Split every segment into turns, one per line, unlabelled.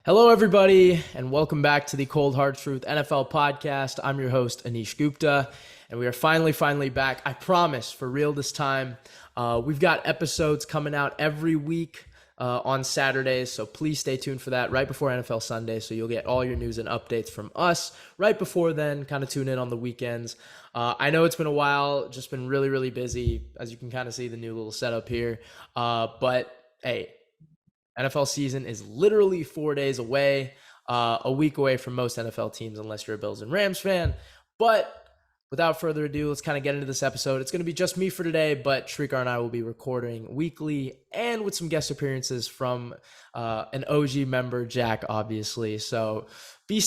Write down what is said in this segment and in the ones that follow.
Hello, everybody, and welcome back to the Cold Hard Truth NFL podcast. I'm your host, Anish Gupta, and we are finally back. I promise, for real this time. We've got episodes coming out every week on Saturdays, so please stay tuned for that right before NFL Sunday, so you'll get all your news and updates from us right before then. Kind of tune in on the weekends. I know it's been a while, just been really busy, as you can kind of see the new little setup here, but hey, NFL season is literally 4 days away, a week away from most NFL teams, unless you're a Bills and Rams fan. But without further ado, let's kind of get into this episode. It's going to be just me for today, but Shrikar and I will be recording weekly and with some guest appearances from an OG member, Jack, obviously. So be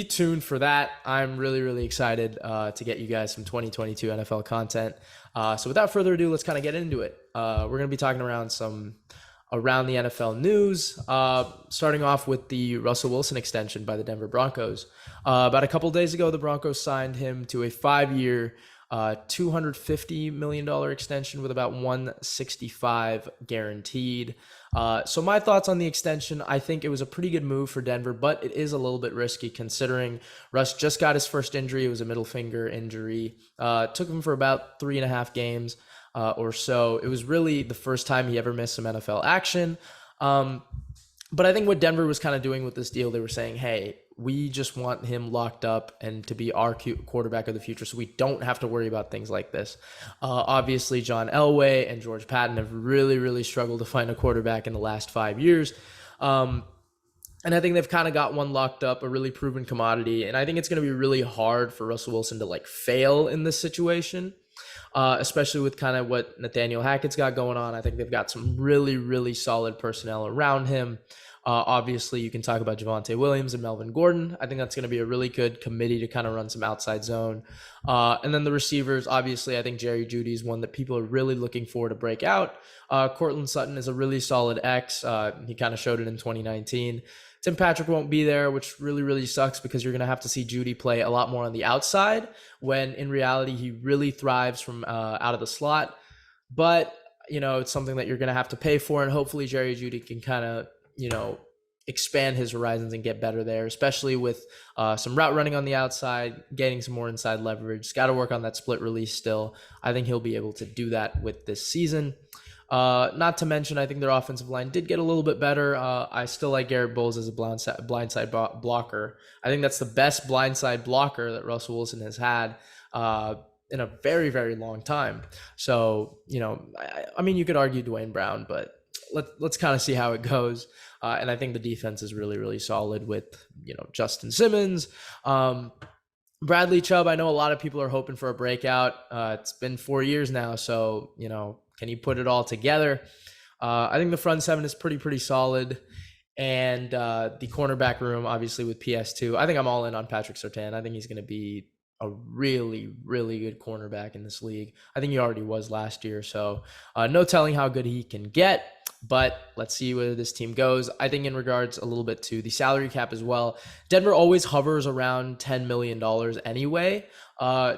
tuned for that. I'm really excited to get you guys some 2022 NFL content. So without further ado, let's kind of get into it. We're going to be talking around the NFL news, starting off with the Russell Wilson extension by the Denver Broncos. About a couple days ago, the Broncos signed him to a 5-year, $250 million extension with about $165 guaranteed. So my thoughts on the extension, I think it was a pretty good move for Denver, but it is a little bit risky considering Russ just got his first injury. It was a middle finger injury. Took him for about 3.5 games. Or so. It was really the first time he ever missed some NFL action. But I think what Denver was kind of doing with this deal, they were saying, hey, we just want him locked up and to be our quarterback of the future so we don't have to worry about things like this. Obviously, John Elway and George Patton have really struggled to find a quarterback in the last 5 years. And I think they've kind of got one locked up, a really proven commodity. And I think it's going to be really hard for Russell Wilson to fail in this situation. Especially with kind of what Nathaniel Hackett's got going on. I think they've got some really solid personnel around him. Obviously, you can talk about Javonte Williams and Melvin Gordon. I think that's going to be a really good committee to kind of run some outside zone. And then the receivers, obviously, I think Jerry Jeudy is one that people are really looking for to break out. Courtland Sutton is a really solid X. He kind of showed it in 2019. Tim Patrick won't be there, which really sucks because you're going to have to see Jeudy play a lot more on the outside when in reality he really thrives from out of the slot. But, it's something that you're going to have to pay for, and hopefully Jerry Jeudy can kind of, expand his horizons and get better there, especially with some route running on the outside, getting some more inside leverage. Got to work on that split release still. I think he'll be able to do that with this season. Not to mention, I think their offensive line did get a little bit better. I still like Garrett Bowles as a blindside blocker. I think that's the best blindside blocker that Russell Wilson has had in a very long time. So, I mean, you could argue Dwayne Brown, but let's kind of see how it goes. And I think the defense is really solid with, Justin Simmons. Bradley Chubb, I know a lot of people are hoping for a breakout. It's been 4 years now, so, can you put it all together? I think the front seven is pretty solid. And the cornerback room, obviously, with PS2. I think I'm all in on Patrick Surtain. I think he's going to be a really good cornerback in this league. I think he already was last year. So no telling how good he can get. But let's see where this team goes. I think in regards a little bit to the salary cap as well, Denver always hovers around $10 million anyway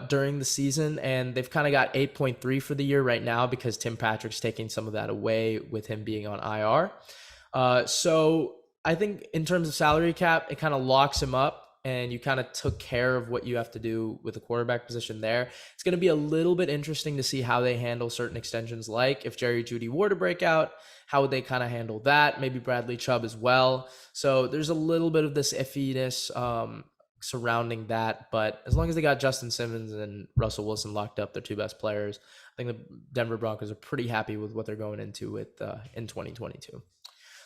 during the season, and they've kind of got 8.3 for the year right now because Tim Patrick's taking some of that away with him being on IR. So I think in terms of salary cap, it kind of locks him up, and you kind of took care of what you have to do with the quarterback position there. It's going to be a little bit interesting to see how they handle certain extensions, like if Jerry Jeudy were to break out, how would they kind of handle that? Maybe Bradley Chubb as well. So there's a little bit of this iffiness surrounding that, but as long as they got Justin Simmons and Russell Wilson locked up, their two best players, I think the Denver Broncos are pretty happy with what they're going into with in 2022.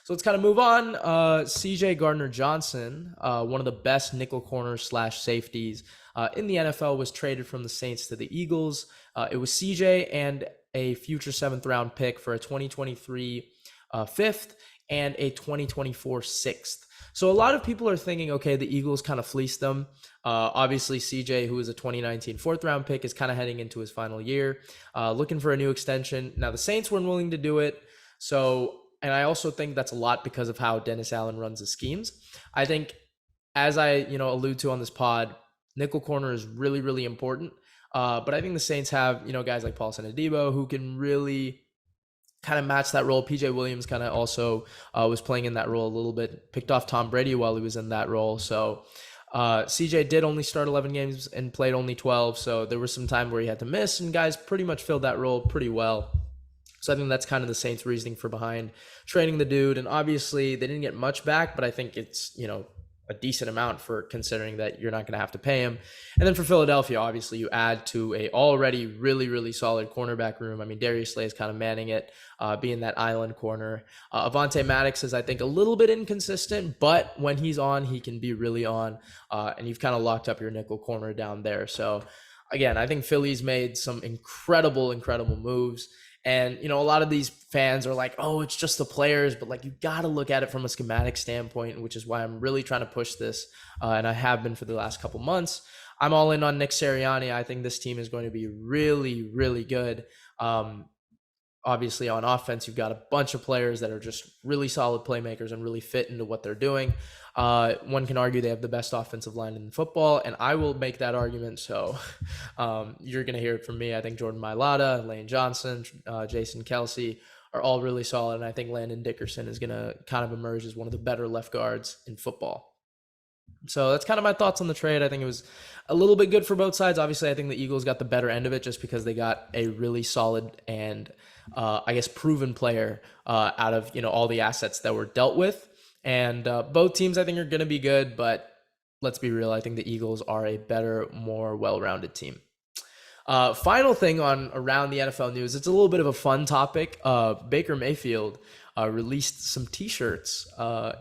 So let's kind of move on. CJ Gardner-Johnson, one of the best nickel corners / safeties in the NFL, was traded from the Saints to the Eagles. It was CJ and a future 7th round pick for a 2023 5th and a 2024 6th. So a lot of people are thinking, okay, the Eagles kind of fleeced them. Obviously, CJ, who is a 2019 4th round pick, is kind of heading into his final year, looking for a new extension. Now, the Saints weren't willing to do it. And I also think that's a lot because of how Dennis Allen runs his schemes. I think, as I allude to on this pod, nickel corner is really important. But I think the Saints have guys like Paulson Adebo who can really kind of matched that role. PJ Williams kind of also was playing in that role a little bit, picked off Tom Brady while he was in that role. So CJ did only start 11 games and played only 12. So there was some time where he had to miss, and guys pretty much filled that role pretty well. So I think that's kind of the Saints' reasoning for behind trading the dude. And obviously they didn't get much back, but I think it's, a decent amount for considering that you're not going to have to pay him. And then for Philadelphia, obviously you add to a already really, really solid cornerback room. I mean, Darius Slay is kind of manning it, being that island corner. Avonte Maddox is, I think, a little bit inconsistent, but when he's on, he can be really on. And you've kind of locked up your nickel corner down there. So again, I think Philly's made some incredible, incredible moves. And, a lot of these fans are like, oh, it's just the players. But, like, you got to look at it from a schematic standpoint, which is why I'm really trying to push this. And I have been for the last couple months. I'm all in on Nick Sirianni. I think this team is going to be really, really good. Obviously, on offense, you've got a bunch of players that are just really solid playmakers and really fit into what they're doing. One can argue they have the best offensive line in football, and I will make that argument. So you're going to hear it from me. I think Jordan Mailata, Lane Johnson, Jason Kelsey are all really solid, and I think Landon Dickerson is going to kind of emerge as one of the better left guards in football. So that's kind of my thoughts on the trade. I think it was a little bit good for both sides. Obviously, I think the Eagles got the better end of it just because they got a really solid and I guess proven player out of all the assets that were dealt with. And both teams I think are going to be good, but let's be real. I think the Eagles are a better, more well-rounded team. Final thing on around the NFL news. It's a little bit of a fun topic. Baker Mayfield released some t-shirts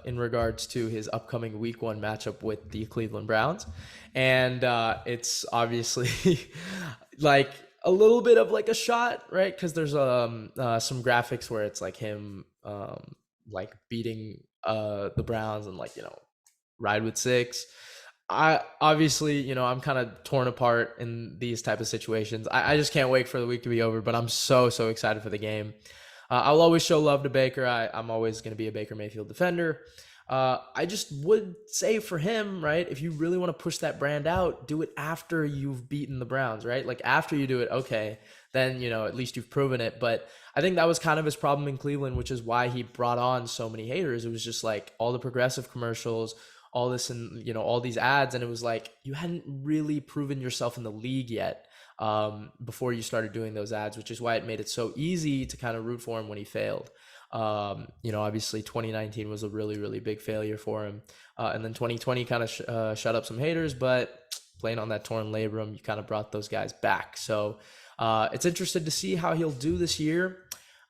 in regards to his upcoming week 1 matchup with the Cleveland Browns. And it's obviously like a little bit of like a shot, right? Because there's some graphics where it's like him like beating the Browns and ride with 6. I obviously, I'm kind of torn apart in these type of situations. I just can't wait for the week to be over, but I'm so excited for the game. I'll always show love to Baker. I'm always going to be a Baker Mayfield defender. I just would say for him, right, if you really want to push that brand out, do it after you've beaten the Browns, right? Like after you do it, okay, then, at least you've proven it. But I think that was kind of his problem in Cleveland, which is why he brought on so many haters. It was just like all the progressive commercials, all this and, all these ads. And it was like, you hadn't really proven yourself in the league yet before you started doing those ads, which is why it made it so easy to kind of root for him when he failed. Obviously 2019 was a really, really big failure for him. And then 2020 kind of shut up some haters, but playing on that torn labrum, you kind of brought those guys back. So it's interesting to see how he'll do this year.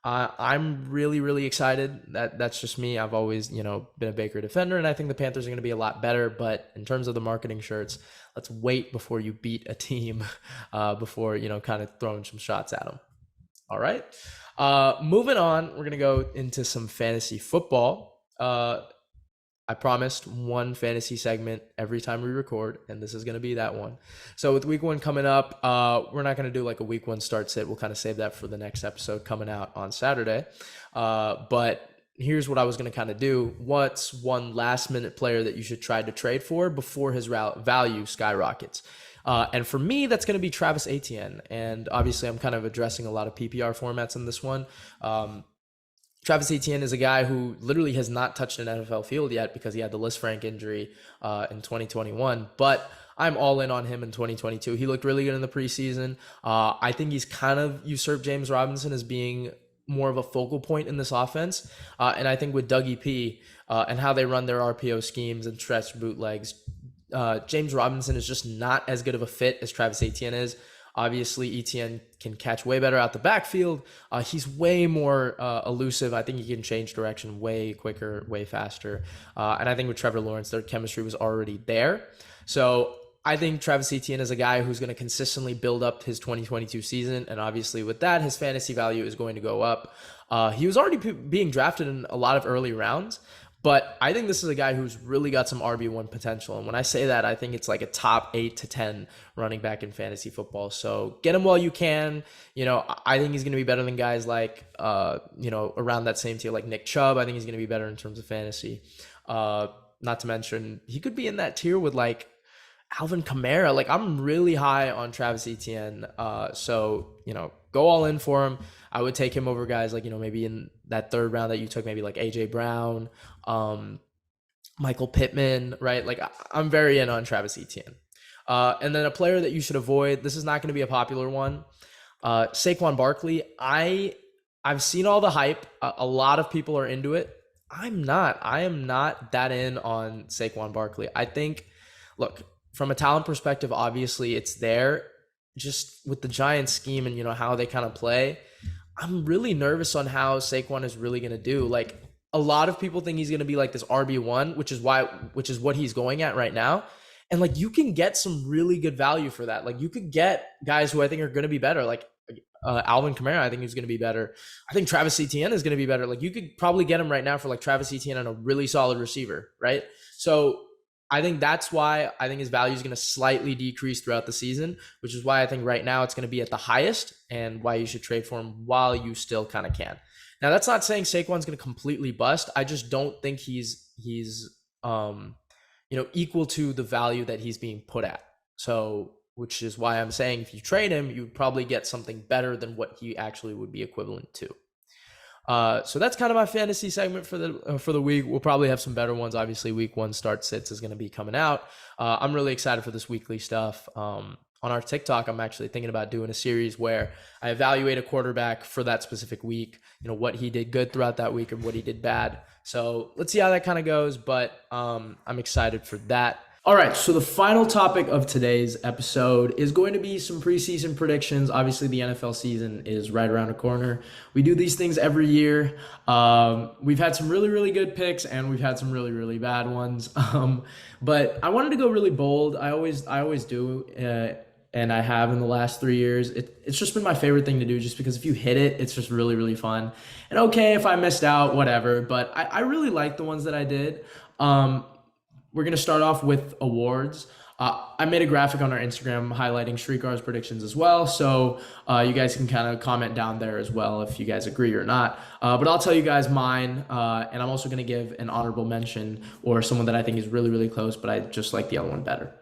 I'm really, really excited. That's just me. I've always, been a Baker defender, and I think the Panthers are going to be a lot better. But in terms of the marketing shirts, let's wait before you beat a team before, kind of throwing some shots at them. All right. Moving on, we're going to go into some fantasy football. I promised one fantasy segment every time we record, and this is going to be that one. So with week 1 coming up, we're not going to do like a week 1 start sit. We'll kind of save that for the next episode coming out on Saturday. But here's what I was going to kind of do. What's one last minute player that you should try to trade for before his value skyrockets? And for me, that's going to be Travis Etienne. And obviously I'm kind of addressing a lot of PPR formats in this one. Travis Etienne is a guy who literally has not touched an NFL field yet because he had the Lisfranc injury in 2021. But I'm all in on him in 2022. He looked really good in the preseason. I think he's kind of usurped James Robinson as being more of a focal point in this offense. And I think with Dougie P and how they run their RPO schemes and stretch bootlegs, James Robinson is just not as good of a fit as Travis Etienne is. Obviously, Etienne can catch way better out the backfield. He's way more elusive. I think he can change direction way quicker, way faster. And I think with Trevor Lawrence, their chemistry was already there. So I think Travis Etienne is a guy who's going to consistently build up his 2022 season. And obviously with that, his fantasy value is going to go up. He was already being drafted in a lot of early rounds. But I think this is a guy who's really got some RB1 potential. And when I say that, I think it's like a top 8 to 10 running back in fantasy football. So get him while you can. I think he's going to be better than guys like, around that same tier, like Nick Chubb. I think he's going to be better in terms of fantasy. Not to mention, he could be in that tier with like Alvin Kamara, like I'm really high on Travis Etienne. So, go all in for him. I would take him over guys like, maybe in that third round that you took, maybe like AJ Brown, um, Michael Pittman, right? Like I'm very in on Travis Etienne. And then a player that you should avoid, this is not going to be a popular one. Saquon Barkley, I've seen all the hype. A lot of people are into it. I'm not. I am not that in on Saquon Barkley. I think, look, from a talent perspective, obviously it's there. Just with the Giants scheme and how they kind of play, I'm really nervous on how Saquon is really going to do. Like a lot of people think he's going to be like this RB1, which is what he's going at right now. And like you can get some really good value for that. Like you could get guys who I think are going to be better. Like Alvin Kamara, I think he's going to be better. I think Travis Etienne is going to be better. Like you could probably get him right now for like Travis Etienne and a really solid receiver, right? So I think that's why I think his value is going to slightly decrease throughout the season, which is why I think right now it's going to be at the highest and why you should trade for him while you still kind of can. Now, that's not saying Saquon's going to completely bust. I just don't think he's equal to the value that he's being put at. So, which is why I'm saying if you trade him, you would probably get something better than what he actually would be equivalent to. So that's kind of my fantasy segment for the week. We'll probably have some better ones. Obviously, week 1 start sits is going to be coming out. I'm really excited for this weekly stuff. On our TikTok, I'm actually thinking about doing a series where I evaluate a quarterback for that specific week, what he did good throughout that week and what he did bad. So let's see how that kind of goes, but I'm excited for that. All right, so the final topic of today's episode is going to be some preseason predictions. Obviously, the NFL season is right around the corner. We do these things every year. We've had some really, really good picks, and we've had some really, really bad ones. But I wanted to go really bold. I always do, and I have in the last 3 years. It's just been my favorite thing to do, just because if you hit it, it's just really, really fun. And okay, if I missed out, whatever. But I really like the ones that I did. We're going to start off with awards. I made a graphic on our Instagram highlighting Shrikar's predictions as well. So you guys can kind of comment down there as well if you guys agree or not. But I'll tell you guys mine. And I'm also going to give an honorable mention or someone that I think is really, really close, but I just like the other one better.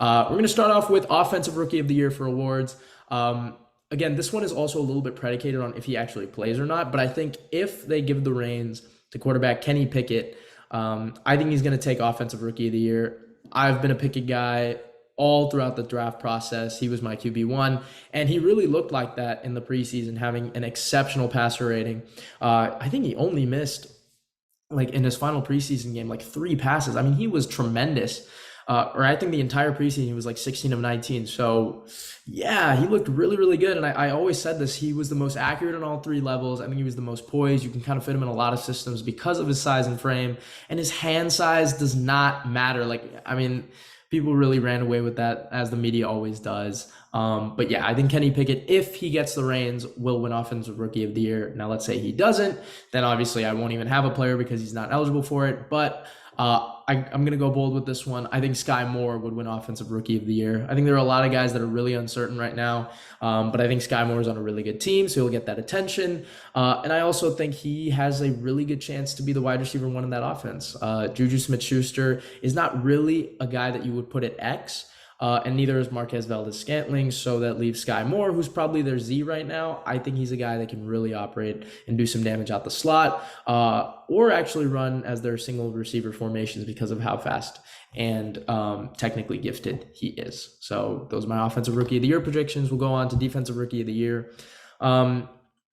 We're going to start off with Offensive Rookie of the Year for awards. Again, this one is also a little bit predicated on if he actually plays or not. But I think if they give the reins to quarterback Kenny Pickett, I think he's going to take Offensive Rookie of the Year. I've been a Pickett guy all throughout the draft process. He was my QB1, and he really looked like that in the preseason, having an exceptional passer rating. I think he only missed, like in his final preseason game, like 3 passes. I mean, he was tremendous. Or I think the entire preseason he was like 16 of 19. So yeah, he looked really, really good. And I always said this, he was the most accurate on all 3 levels. I think he was the most poised. You can kind of fit him in a lot of systems because of his size and frame, and his hand size does not matter. Like, I mean, people really ran away with that, as the media always does. But yeah, I think Kenny Pickett, if he gets the reins, will win Offensive Rookie of the Year. Now, let's say he doesn't, then obviously I won't even have a player because he's not eligible for it. But I'm going to go bold with this one. I think Sky Moore would win Offensive Rookie of the Year. I think there are a lot of guys that are really uncertain right now, but I think Sky Moore is on a really good team, so he'll get that attention. And I also think he has a really good chance to be the wide receiver 1 in that offense. Juju Smith-Schuster is not really a guy that you would put at X, and neither is Marquez Valdes-Scantling, so that leaves Sky Moore, who's probably their Z right now. I think he's a guy that can really operate and do some damage out the slot, or actually run as their single receiver formations because of how fast and technically gifted he is. So those are my Offensive Rookie of the Year predictions. We'll go on to Defensive Rookie of the Year. I'm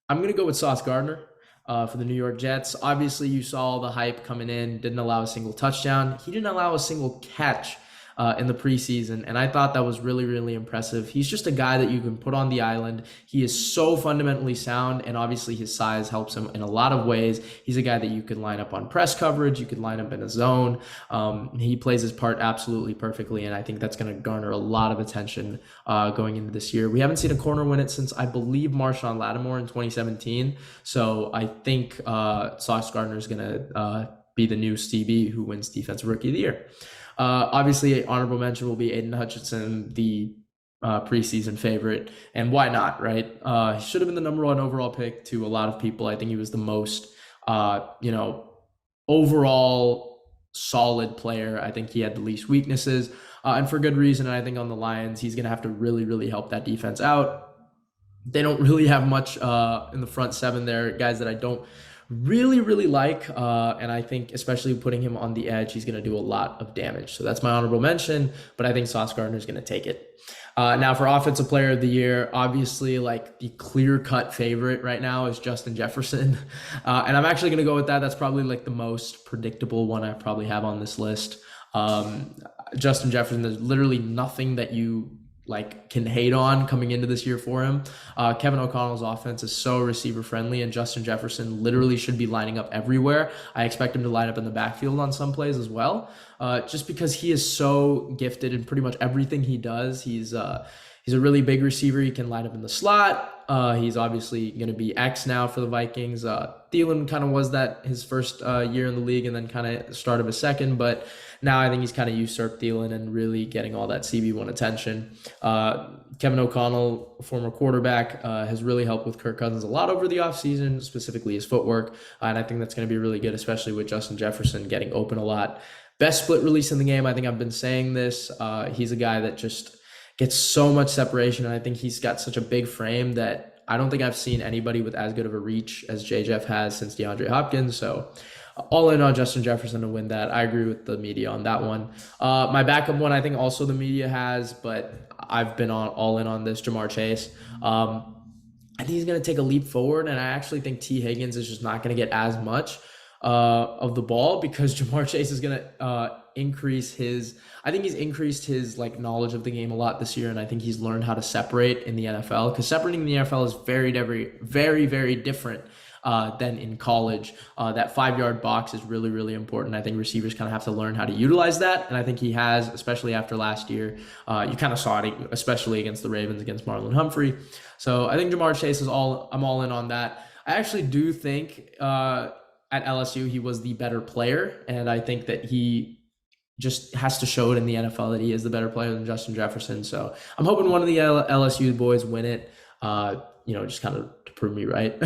going to go with Sauce Gardner for the New York Jets. Obviously, you saw the hype coming in, didn't allow a single touchdown. He didn't allow a single catch in the preseason, and I thought that was really, really impressive. He's just a guy that you can put on the island. He is so fundamentally sound, and obviously his size helps him in a lot of ways. He's a guy that you can line up on press coverage, you can line up in a zone. He plays his part absolutely perfectly, and I think that's going to garner a lot of attention going into this year. We haven't seen a corner win it since, I believe, Marshawn Lattimore in 2017, so I think Sauce Gardner is going to be the new Stevie who wins Defensive Rookie of the Year. Obviously, honorable mention will be Aiden Hutchinson, the preseason favorite, and why not, right? He should have been the number 1 overall pick to a lot of people. I think he was the most, overall solid player. I think he had the least weaknesses, and for good reason. And I think on the Lions, he's going to have to really, really help that defense out. They don't really have much in the front seven there, guys that I don't really, really like. And I think especially putting him on the edge, he's going to do a lot of damage. So that's my honorable mention, but I think Sauce Gardner is going to take it. Now for offensive player of the year, obviously like the clear-cut favorite right now is Justin Jefferson. And I'm actually going to go with that. That's probably like the most predictable one I probably have on this list. Justin Jefferson, there's literally nothing that you like can hate on coming into this year for him. Kevin O'Connell's offense is so receiver friendly, and Justin Jefferson literally should be lining up everywhere. I expect him to line up in the backfield on some plays as well, just because he is so gifted in pretty much everything he does. He's a really big receiver. He can line up in the slot. He's obviously going to be X now for the Vikings. Thielen kind of was that his first year in the league, and then kind of start of his second, but now I think he's kind of usurped Thielen and really getting all that CB1 attention. Kevin O'Connell, former quarterback, has really helped with Kirk Cousins a lot over the offseason, specifically his footwork, and I think that's going to be really good, especially with Justin Jefferson getting open a lot. Best split release in the game. I think I've been saying this. He's a guy that just gets so much separation, and I think he's got such a big frame that I don't think I've seen anybody with as good of a reach as J-Jeff has since DeAndre Hopkins. So all in on Justin Jefferson to win that. I agree with the media on that one. My backup one, I think also the media has, but I've been all in on this, Jamar Chase. I think he's going to take a leap forward, and I actually think T. Higgins is just not going to get as much of the ball, because Jamar Chase is going to increased his like knowledge of the game a lot this year, and I think he's learned how to separate in the NFL, because separating in the NFL is very, very, very, very different than in college. That 5-yard box is really, really important. I think receivers kind of have to learn how to utilize that, and I think he has, especially after last year. You kind of saw it, especially against the Ravens, against Marlon Humphrey. So I think Jamar Chase I'm all in on that. I actually do think at LSU he was the better player, and I think that he just has to show it in the NFL that he is the better player than Justin Jefferson. So I'm hoping one of the LSU boys win it, just kind of to prove me right.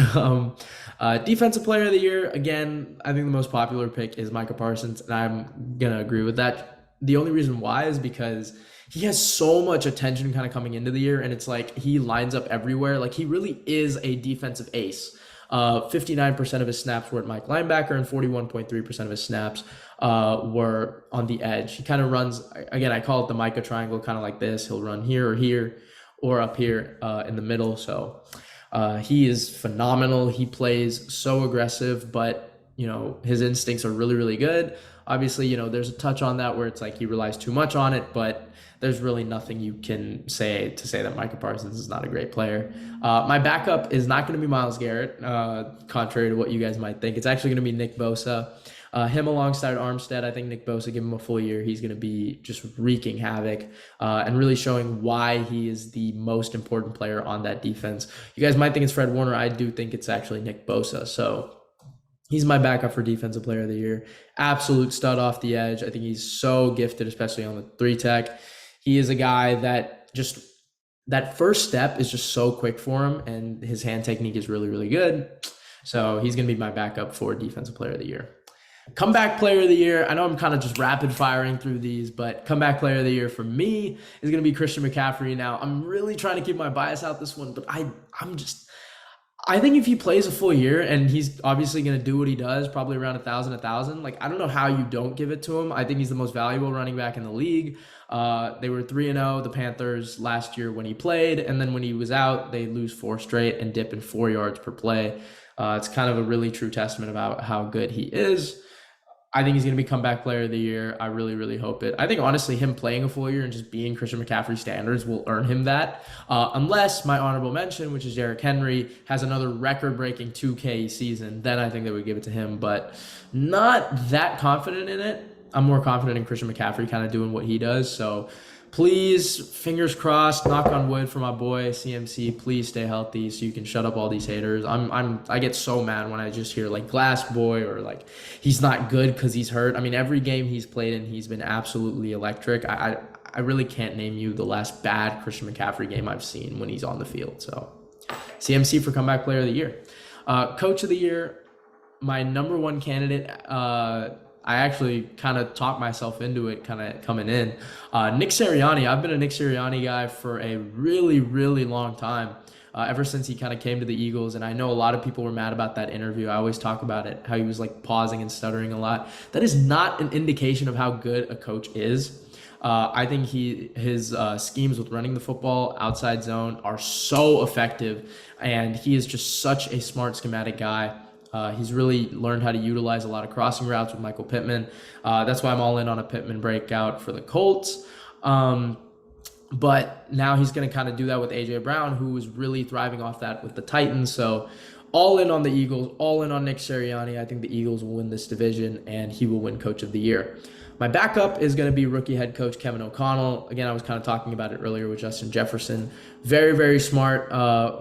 Defensive player of the year, again, I think the most popular pick is Micah Parsons, and I'm going to agree with that. The only reason why is because he has so much attention kind of coming into the year, and it's like he lines up everywhere. Like, he really is a defensive ace. 59% of his snaps were at Mike linebacker, and 41.3% of his snaps were on the edge. He kind of runs, again, I call it the Micah triangle, kind of like this. He'll run here or up here in the middle. So he is phenomenal. He plays so aggressive, but his instincts are really, really good. Obviously, there's a touch on that where it's like he relies too much on it, but there's really nothing you can say to say that Micah Parsons is not a great player. My backup is not going to be Myles Garrett, contrary to what you guys might think. It's actually going to be Nick Bosa. Him alongside Armstead, I think Nick Bosa, give him a full year, he's going to be just wreaking havoc and really showing why he is the most important player on that defense. You guys might think it's Fred Warner. I do think it's actually Nick Bosa. So he's my backup for defensive player of the year. Absolute stud off the edge. I think he's so gifted, especially on the 3-tech. He is a guy that just, that first step is just so quick for him, and his hand technique is really, really good. So he's going to be my backup for defensive player of the year. Comeback player of the year. I know I'm kind of just rapid firing through these, but comeback player of the year for me is going to be Christian McCaffrey. Now, I'm really trying to keep my bias out this one, but I think if he plays a full year, and he's obviously going to do what he does, probably around 1,000, like, I don't know how you don't give it to him. I think he's the most valuable running back in the league. They were 3-0, the Panthers, last year when he played, and then when he was out, they lose 4 straight and dip in 4 yards per play. It's kind of a really true testament about how good he is. I think he's going to be comeback player of the year. I really, really hope it. I think, honestly, him playing a full year and just being Christian McCaffrey standards will earn him that. Unless my honorable mention, which is Derrick Henry, has another record-breaking 2K season, then I think they would give it to him. But not that confident in it. I'm more confident in Christian McCaffrey kind of doing what he does. So please, fingers crossed, knock on wood for my boy CMC. Please stay healthy so you can shut up all these haters. I get so mad when I just hear like glass boy, or like he's not good because he's hurt. I mean, every game he's played in, he's been absolutely electric. I really can't name you the last bad Christian McCaffrey game I've seen when he's on the field. So CMC for comeback player of the year. Coach of the year, my number one candidate, I actually kind of talked myself into it kind of coming in. Nick Sirianni, I've been a Nick Sirianni guy for a really, really long time. Ever since he kind of came to the Eagles. And I know a lot of people were mad about that interview. I always talk about it, how he was like pausing and stuttering a lot. That is not an indication of how good a coach is. I think his schemes with running the football outside zone are so effective, and he is just such a smart schematic guy. He's really learned how to utilize a lot of crossing routes with Michael Pittman. That's why I'm all in on a Pittman breakout for the Colts. But now he's going to kind of do that with A.J. Brown, who is really thriving off that with the Titans. So all in on the Eagles, all in on Nick Sirianni. I think the Eagles will win this division, and he will win Coach of the Year. My backup is going to be rookie head coach Kevin O'Connell. Again, I was kind of talking about it earlier with Justin Jefferson. Very, very smart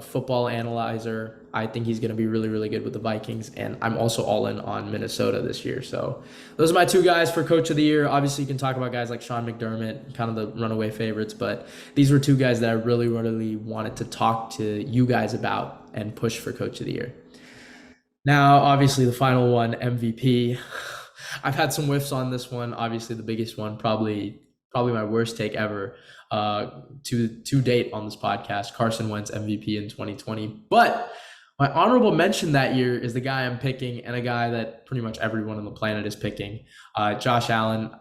football analyzer. I think he's going to be really, really good with the Vikings. And I'm also all in on Minnesota this year. So those are my two guys for Coach of the Year. Obviously, you can talk about guys like Sean McDermott, kind of the runaway favorites. But these were two guys that I really, really wanted to talk to you guys about and push for Coach of the Year. Now, obviously, the final one, MVP. I've had some whiffs on this one. Obviously, the biggest one, probably my worst take ever to date on this podcast. Carson Wentz MVP in 2020. But my honorable mention that year is the guy I'm picking, and a guy that pretty much everyone on the planet is picking, Josh Allen.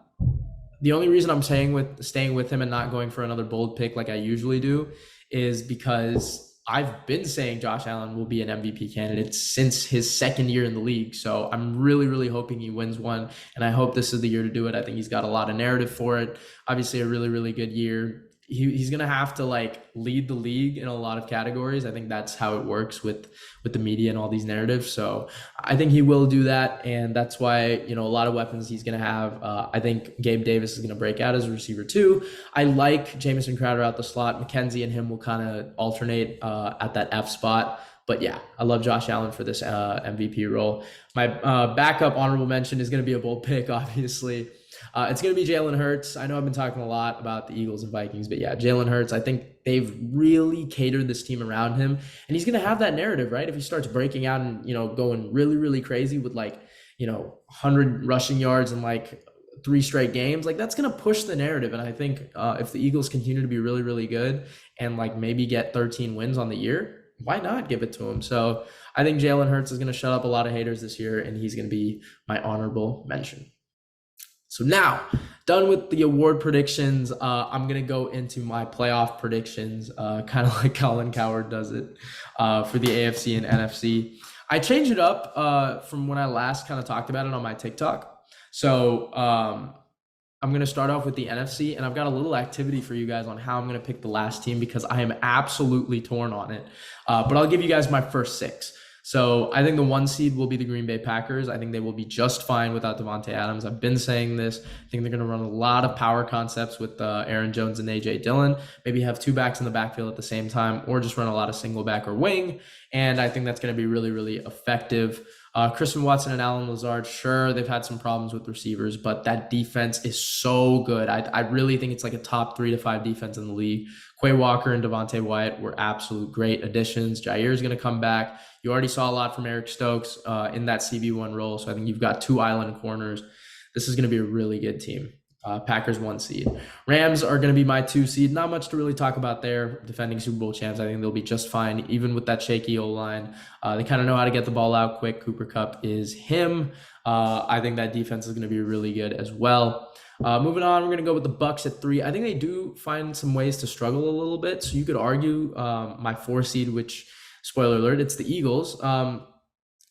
The only reason I'm staying with him and not going for another bold pick like I usually do is because I've been saying Josh Allen will be an MVP candidate since his second year in the league. So I'm really, really hoping he wins one. And I hope this is the year to do it. I think he's got a lot of narrative for it. Obviously, a really, really good year. He's going to have to lead the league in a lot of categories. I think that's how it works with the media and all these narratives. So I think he will do that. And that's why, a lot of weapons he's going to have. I think Gabe Davis is going to break out as a receiver too. I like Jamison Crowder out the slot. McKenzie and him will kind of alternate at that F spot. But yeah, I love Josh Allen for this MVP role. My backup honorable mention is going to be a bold pick, obviously. It's going to be Jalen Hurts. I know I've been talking a lot about the Eagles and Vikings, but yeah, Jalen Hurts, I think they've really catered this team around him, and he's going to have that narrative, right? If he starts breaking out and, going really, really crazy with 100 rushing yards and 3 straight games, that's going to push the narrative. And I think if the Eagles continue to be really, really good and maybe get 13 wins on the year, why not give it to him? So I think Jalen Hurts is going to shut up a lot of haters this year, and he's going to be my honorable mention. So now, done with the award predictions, I'm going to go into my playoff predictions, kind of like Colin Cowherd does it for the AFC and NFC. I changed it up from when I last kind of talked about it on my TikTok. So I'm going to start off with the NFC, and I've got a little activity for you guys on how I'm going to pick the last team because I am absolutely torn on it. But I'll give you guys my first 6. So I think the 1 seed will be the Green Bay Packers. I think they will be just fine without Devontae Adams. I've been saying this. I think they're going to run a lot of power concepts with Aaron Jones and A.J. Dillon. Maybe have 2 backs in the backfield at the same time, or just run a lot of single back or wing. And I think that's going to be really, really effective. Christian Watson and Alan Lazard, sure, they've had some problems with receivers, but that defense is so good. I really think it's a top 3 to 5 defense in the league. Quay Walker and Devontae Wyatt were absolute great additions. Jair is going to come back. You already saw a lot from Eric Stokes in that CB1 role, so I think you've got 2 island corners. This is going to be a really good team. Packers 1 seed. Rams are going to be my 2 seed. Not much to really talk about there. Defending Super Bowl champs. I think they'll be just fine, even with that shaky O-line. They kind of know how to get the ball out quick. Cooper Kupp is him. I think that defense is going to be really good as well. Moving on, we're going to go with the Bucs at 3. I think they do find some ways to struggle a little bit. So you could argue my 4 seed, which, spoiler alert, it's the Eagles.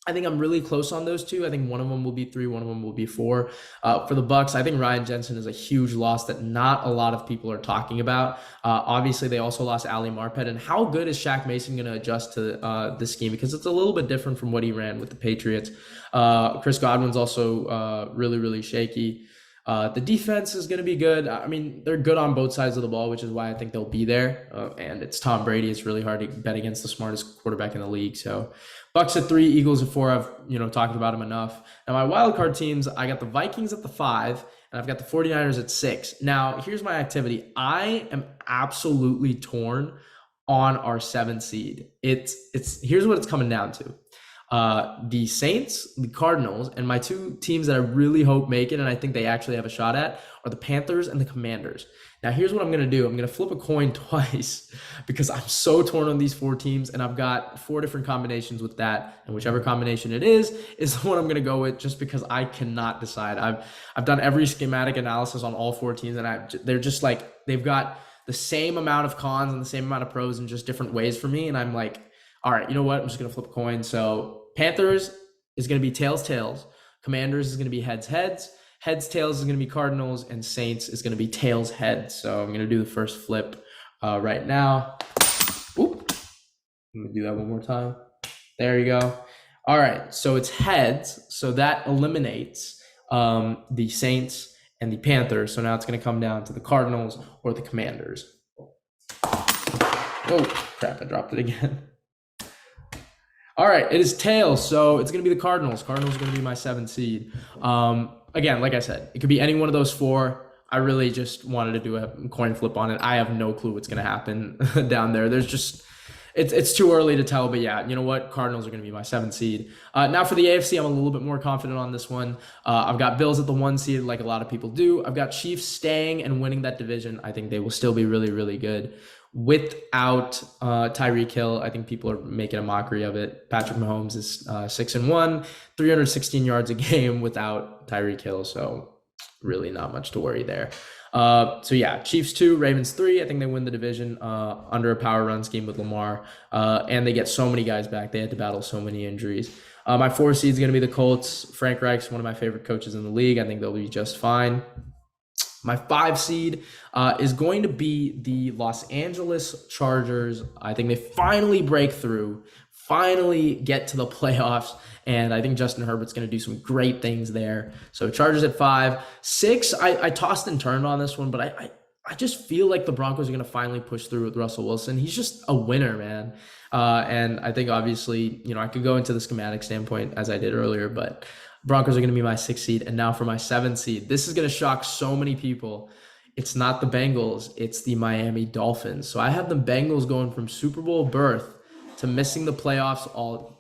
I think I'm really close on those 2. I think one of them will be 3, one of them will be 4. For the Bucs, I think Ryan Jensen is a huge loss that not a lot of people are talking about. Obviously, they also lost Ali Marpet. And how good is Shaq Mason going to adjust to this scheme? Because it's a little bit different from what he ran with the Patriots. Chris Godwin's also really, really shaky. The defense is going to be good. I mean, they're good on both sides of the ball, which is why I think they'll be there. And it's Tom Brady. It's really hard to bet against the smartest quarterback in the league. So Bucs at 3, Eagles at 4. I've talked about them enough. Now my wild card teams, I got the Vikings at the 5, and I've got the 49ers at 6. Now here's my activity. I am absolutely torn on our 7 seed. It's here's what it's coming down to. The Saints, the Cardinals, and my two teams that I really hope make it, and I think they actually have a shot at, are the Panthers and the Commanders. Now, here's what I'm going to do. I'm going to flip a coin twice because I'm so torn on these four teams, and I've got four different combinations with that, and whichever combination it is the one I'm going to go with, just because I cannot decide. I've done every schematic analysis on all four teams, and they're just like, they've got the same amount of cons and the same amount of pros in just different ways for me, and I'm like, all right, you know what? I'm just going to flip a coin. So Panthers is going to be tails, tails. Commanders is going to be heads, heads. Heads, tails is going to be Cardinals, and Saints is going to be tails, heads. So I'm going to do the first flip right now. Oop. Let me do that one more time. There you go. All right, so it's heads. So that eliminates the Saints and the Panthers. So now it's going to come down to the Cardinals or the Commanders. Oh, crap, I dropped it again. All right, it is tails, so it's going to be the Cardinals. Cardinals are going to be my 7th seed. Again, like I said, it could be any one of those four. I really just wanted to do a coin flip on it. I have no clue what's going to happen down there. There's just, it's too early to tell, but yeah, you know what? Cardinals are going to be my 7th seed. Now for the AFC, I'm a little bit more confident on this one. I've got Bills at the 1 seed, like a lot of people do. I've got Chiefs staying and winning that division. I think they will still be really, really good. Without Tyreek Hill, I think people are making a mockery of it. Patrick Mahomes is 6-1, 316 yards a game without Tyreek Hill, so really not much to worry there. So yeah, Chiefs 2, Ravens 3. I think they win the division under a power run scheme with Lamar, and they get so many guys back. They had to battle so many injuries. My 4 seed is going to be the Colts. Frank Reich's one of my favorite coaches in the league. I think they'll be just fine. My 5 seed is going to be the Los Angeles Chargers. I think they finally break through, finally get to the playoffs, and I think Justin Herbert's going to do some great things there. So Chargers at 5. 6, I tossed and turned on this one, but I just feel like the Broncos are going to finally push through with Russell Wilson. He's just a winner, man. And I think obviously, you know, I could go into the schematic standpoint as I did earlier, but Broncos are going to be my 6th seed. And now for my 7th seed, this is going to shock so many people. It's not the Bengals, it's the Miami Dolphins. So I have the Bengals going from Super Bowl berth to missing the playoffs all.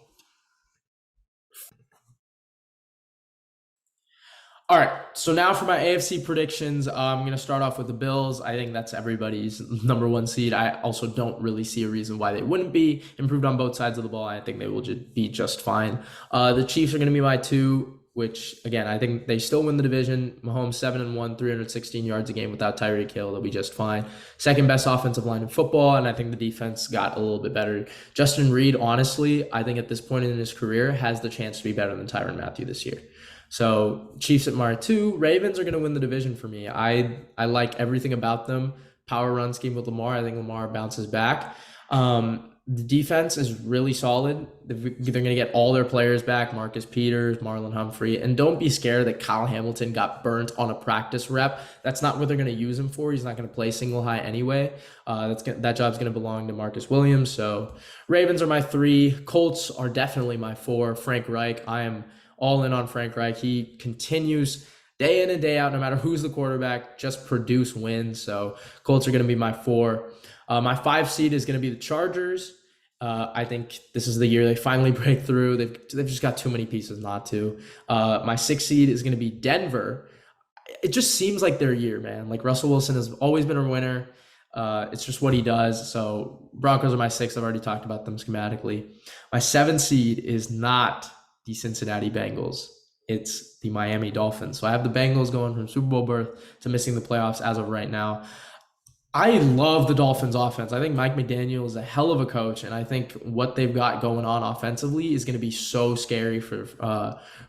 All right, so now for my AFC predictions, I'm going to start off with the Bills. I think that's everybody's number 1 seed. I also don't really see a reason why they wouldn't be improved on both sides of the ball. I think they will be just fine. The Chiefs are going to be my 2, which, again, I think they still win the division. Mahomes 7-1, 316 yards a game without Tyreek Hill. They'll be just fine. Second best offensive line in football, and I think the defense got a little bit better. Justin Reed, honestly, I think at this point in his career, has the chance to be better than Tyrann Mathieu this year. So Chiefs at my 2. Ravens are going to win the division for me. I like everything about them. Power run scheme with Lamar. I think Lamar bounces back. The defense is really solid. They're going to get all their players back. Marcus Peters, Marlon Humphrey. And don't be scared that Kyle Hamilton got burnt on a practice rep. That's not what they're going to use him for. He's not going to play single high anyway. That job's going to belong to Marcus Williams. So Ravens are my 3. Colts are definitely my 4. Frank Reich. I am all in on Frank Reich. He continues day in and day out, no matter who's the quarterback, just produce wins. So Colts are going to be my 4. My 5 seed is going to be the Chargers. I think this is the year they finally break through. They've just got too many pieces not to. My 6 seed is going to be Denver. It just seems like their year, man. Like Russell Wilson has always been a winner. It's just what he does. So Broncos are my 6. I've already talked about them schematically. My 7 seed is not the Cincinnati Bengals. It's the Miami Dolphins. So I have the Bengals going from Super Bowl berth to missing the playoffs as of right now. I love the Dolphins offense. I think Mike McDaniel is a hell of a coach, and I think what they've got going on offensively is going to be so scary for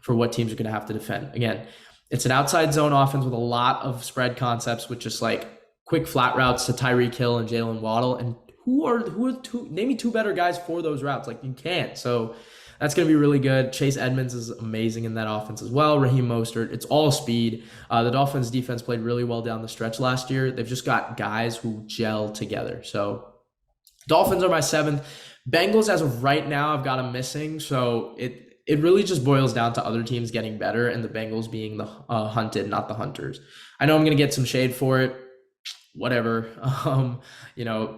what teams are going to have to defend. Again, it's an outside zone offense with a lot of spread concepts with just like quick flat routes to Tyreek Hill and Jalen Waddle. And who are two? Name me 2 better guys for those routes. Like, you can't. So that's going to be really good. Chase Edmonds is amazing in that offense as well. Raheem Mostert. It's all speed. The Dolphins defense played really well down the stretch last year. They've just got guys who gel together. So Dolphins are my 7th. Bengals, as of right now, I've got them missing. So it really just boils down to other teams getting better and the Bengals being the hunted, not the hunters. I know I'm going to get some shade for it. whatever.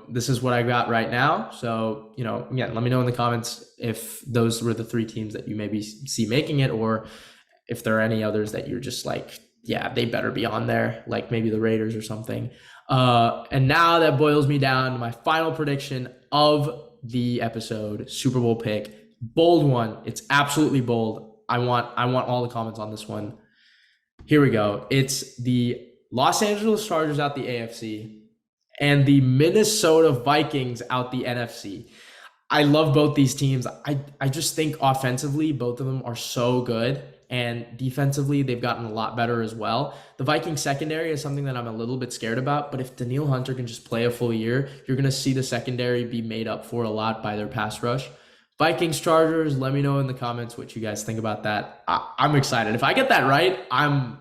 This is what I got right now. So, again, let me know in the comments if those were the three teams that you maybe see making it, or if there are any others that you're just like, yeah, they better be on there, like maybe the Raiders or something. And now that boils me down to my final prediction of the episode, Super Bowl pick, bold one. It's absolutely bold. I want all the comments on this one. Here we go. It's the Los Angeles Chargers out the AFC and the Minnesota Vikings out the NFC. I love both these teams. I just think offensively, both of them are so good. And defensively, they've gotten a lot better as well. The Vikings secondary is something that I'm a little bit scared about. But if Danielle Hunter can just play a full year, you're going to see the secondary be made up for a lot by their pass rush. Vikings, Chargers, let me know in the comments what you guys think about that. I'm excited. If I get that right, I'm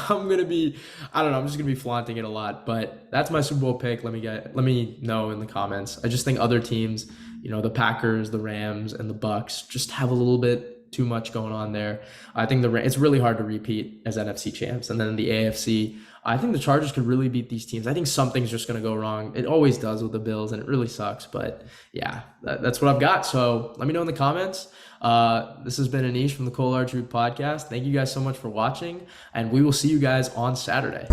gonna be, I don't know, I'm just gonna be flaunting it a lot. But that's my Super Bowl pick. Let me know in the comments. I just think other teams, the Packers, the Rams, and the Bucks just have a little bit too much going on there. I think it's really hard to repeat as NFC champs. And then the AFC, I think the Chargers could really beat these teams. I think something's just going to go wrong. It always does with the Bills, and it really sucks. But yeah, that's what I've got. So let me know in the comments. This has been Anish from the Cold Hard Truth Podcast. Thank you guys so much for watching, and we will see you guys on Saturday.